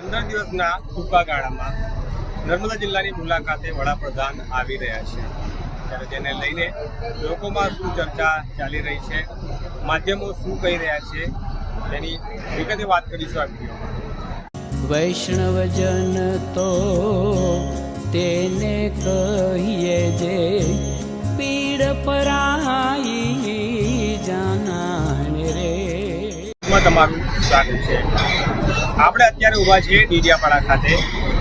15 દિવસના ટૂંકા ગાળામાં નર્મદા જિલ્લાની મુલાકાતે વડાપ્રધાન આવી રહ્યા છે, ત્યારે તેને લઈને લોકોમાં શું ચર્ચા ચાલી રહી છે, માધ્યમો શું કહી રહ્યા છે, તેની વિગતે વાત કરીશું આ વિડીયોમાં। વૈષ્ણવજન તો તેને કહીએ જે પીડ પરાઈ જાનાને રે। તમારું સ્વાગત છે। આપણે અત્યારે ઊભા છીએ ડીડિયાપાડા ખાતે।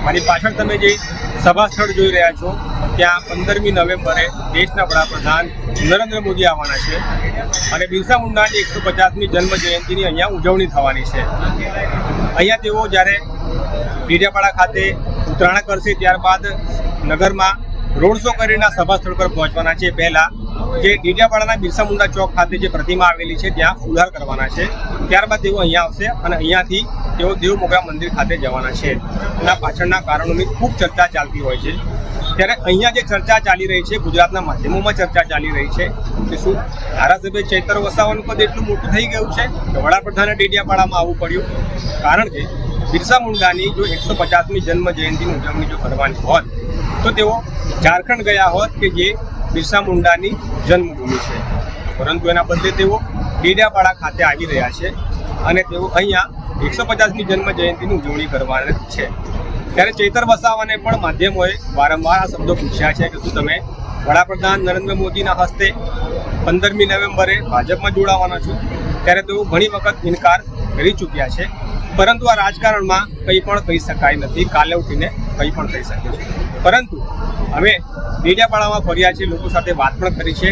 મારી પાછળ તમે જે સભા સ્થળ જોઈ રહ્યા છો ત્યાં 15મી નવેમ્બરે દેશના વડાપ્રધાન નરેન્દ્ર મોદી આવવાના છે અને બિરસા મુંડાની 150મી જન્મ જયંતિની અહીંયા ઉજવણી થવાની છે। અહીંયા તેઓ જ્યારે ડીડિયાપાડા ખાતે ઉતરાણ કરશે ત્યારબાદ નગરમાં રોડ શો કરીને સભા સ્થળ પર પહોંચવાના છે। પહેલાં જે ડીડિયાપાડાના બિરસા મુંડા ચોક ખાતે જે પ્રતિમા આવેલી છે ત્યાં ફુલહાર કરવાના છે, ત્યારબાદ તેઓ અહીંયા આવશે અને અહીંયાથી તેઓ દેવમોગરા મંદિર ખાતે જવાના છે। એના પાછળના કારણોની ખૂબ ચર્ચા ચાલતી હોય છે। ત્યારે અહીંયા જે ચર્ચા ચાલી રહી છે, ગુજરાતના માધ્યમોમાં ચર્ચા ચાલી રહી છે કે શું ધારાસભ્ય ચૈતર વસાવાનું પદ એટલું મોટું થઈ ગયું છે કે વડાપ્રધાને ડીડિયાપાડામાં આવવું પડ્યું? કારણ કે બિરસા મુંડાની જો 150મી જન્મ જયંતિની ઉજવણી જો કરવાની હોત તો તેઓ ઝારખંડ ગયા હોત કે જે બિરસા મુંડાની જન્મભૂમિ છે, પરંતુ એના બદલે તેઓ ડીડિયાપાડા ખાતે આવી રહ્યા છે અને તેઓ અહીંયા 150મી જન્મ જયંતિની ઉજવણી કરવાના છે। ત્યારે ચૈતર વસાવાને પણ માધ્યમોએ વારંવાર આ શબ્દો પૂછ્યા છે કે શું તમે વડાપ્રધાન નરેન્દ્ર મોદીના હસ્તે 15મી નવેમ્બરે ભાજપમાં જોડાવાના છો? ત્યારે તેઓ ઘણી વખત ઇનકાર કરી ચૂક્યા છે, પરંતુ આ રાજકારણમાં કંઈ પણ કહી શકાય નથી, કાલે ઉઠીને કંઈ પણ થઈ શકે છે। પરંતુ હવે ડીડિયાપાડામાં ફર્યા છે, લોકો સાથે વાત પણ કરી છે,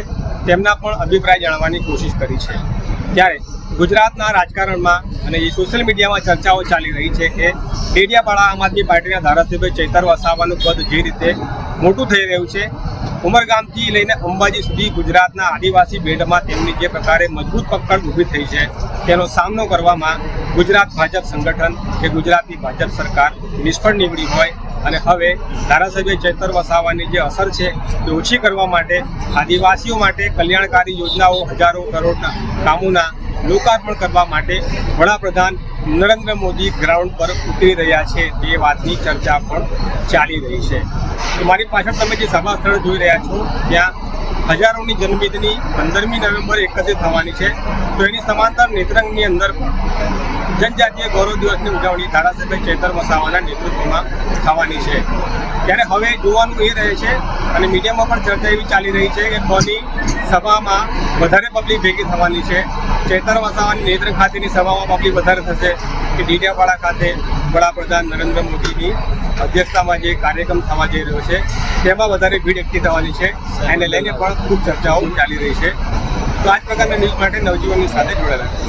તેમના પણ અભિપ્રાય જાણવાની કોશિશ કરી છે। ત્યારે ગુજરાતના રાજકારણમાં અને એ સોશિયલ મીડિયામાં ચર્ચાઓ ચાલી રહી છે કે ડીડિયાપાડા આમ આદમી પાર્ટીના ધારાસભ્ય ચૈતર વસાવાનું પદ જે રીતે મોટું થઈ રહ્યું છે, ઉમરગામથી લઈને અંબાજી સુધી ગુજરાતના આદિવાસી બેલ્ટમાં તેમની જે પ્રકારે મજબૂત પકડ ઊભી થઈ છે તેનો સામનો કરવામાં ગુજરાત ભાજપ સંગઠન કે ગુજરાતની ભાજપ સરકાર નિષ્ફળ નીવડી હોય અને હવે ધારાસભ્ય ચૈતર વસાવાની જે અસર છે તે ઓછી કરવા માટે આદિવાસીઓ માટે કલ્યાણકારી યોજનાઓ હજારો કરોડના કામોના લોકાર્પણ કરવા માટે વડાપ્રધાન નરેન્દ્ર મોદી ગ્રાઉન્ડ પર ઉતરી રહ્યા છે તે વાતની ચર્ચા પણ ચાલી રહી છે। તો મારી પાછળ તમે જે સભા સ્થળ જોઈ રહ્યા છો ત્યાં હજારોની જનમેદની 15મી નવેમ્બરે એકત્રિત થવાની છે, તો એની સમાંતર નેત્રંગની અંદર જનજાતીય ગૌરવ દિવસની ઉજવણી ધારાસભ્ય ચૈતર વસાવાના નેતૃત્વમાં થવાની છે। ત્યારે હવે જોવાનું એ રહે છે અને મીડિયામાં પણ ચર્ચા એવી ચાલી રહી છે કે કોની સભામાં વધારે પબ્લિક ભેગી થવાની છે। ચૈતર વસાવાની નેત્રંગ ખાતેની સભામાં પબ્લિક વધારે થશે કે ડીડિયાપાડા ખાતે વડાપ્રધાન નરેન્દ્ર મોદીની અધ્યક્ષતામાં જે કાર્યક્રમ થવા જઈ રહ્યો છે તેમાં વધારે ભીડ એકઠી થવાની છે, એને લઈને પણ ખૂબ ચર્ચાઓ ચાલી રહી છે। તો આ જ પ્રકારના ન્યૂઝ માટે નવજીવનની સાથે જોડાયેલા છે।